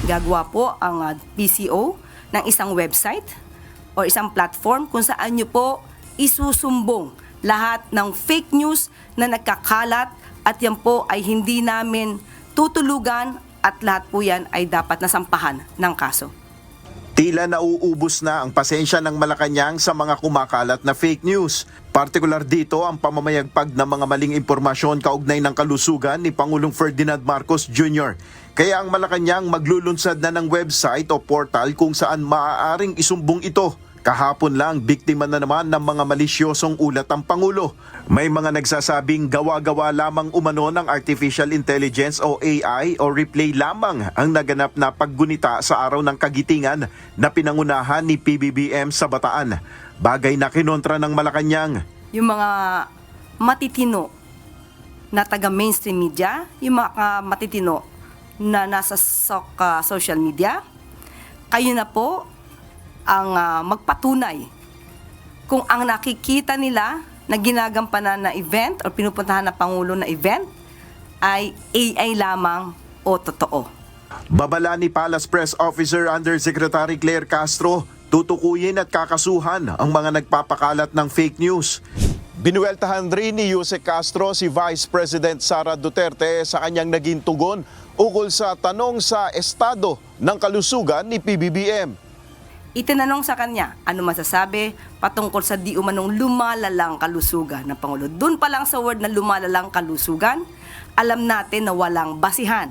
Gagawa po ang PCO ng isang website o isang platform kung saan nyo po isusumbong lahat ng fake news na nagkakalat at yan po ay hindi namin tutulugan at lahat po yan ay dapat nasampahan ng kaso. Tila nauubos na ang pasensya ng Malacanang sa mga kumakalat na fake news. Partikular dito ang pamamayagpag ng mga maling impormasyon kaugnay ng kalusugan ni Pangulong Ferdinand Marcos Jr. Kaya ang Malacanang maglulunsad na ng website o portal kung saan maaaring isumbong ito. Kahapon lang, biktima na naman ng mga malisyosong ulat ang Pangulo. May mga nagsasabing gawa-gawa lamang umano ng artificial intelligence o AI o replay lamang ang naganap na paggunita sa araw ng kagitingan na pinangunahan ni PBBM sa Bataan. Bagay na kinontra ng Malacanang. Yung mga matitino na taga-mainstream media, yung mga matitino na nasa social media, kayo na po ang magpatunay kung ang nakikita nila na ginagampanan na event o pinupuntahan na Pangulo na event ay AI lamang o totoo. Babala ni Palace Press Officer Undersecretary Claire Castro, tutukuyin at kakasuhan ang mga nagpapakalat ng fake news. Binueltahan rin ni Jose Castro si Vice President Sara Duterte sa kanyang naging tugon ukol sa tanong sa estado ng kalusugan ni PBBM. Itinanong sa kanya, ano masasabi patungkol sa di umanong lumalalang kalusugan ng Pangulo. Doon pa lang sa word na lumalalang kalusugan, alam natin na walang basihan.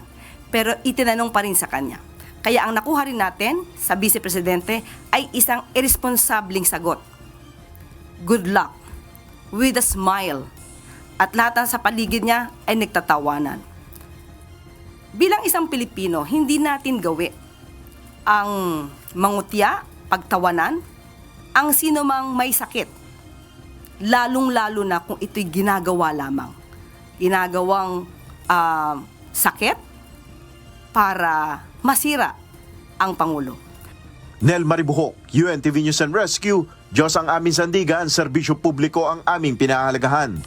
Pero itinanong pa rin sa kanya. Kaya ang nakuha rin natin sa Vice Presidente ay isang irresponsabling sagot. Good luck, with a smile. At lahat ng sa paligid niya ay nagtatawanan. Bilang isang Pilipino, hindi natin gawi ang mangutya, pagtawanan, ang sino mang may sakit. Lalong-lalo na kung ito'y ginagawa lamang. Ginagawang sakit para masira ang Pangulo. Nel Maribuhok, UNTV News and Rescue, Diyos ang aming sandigan, serbisyo publiko ang aming pinahahalagahan.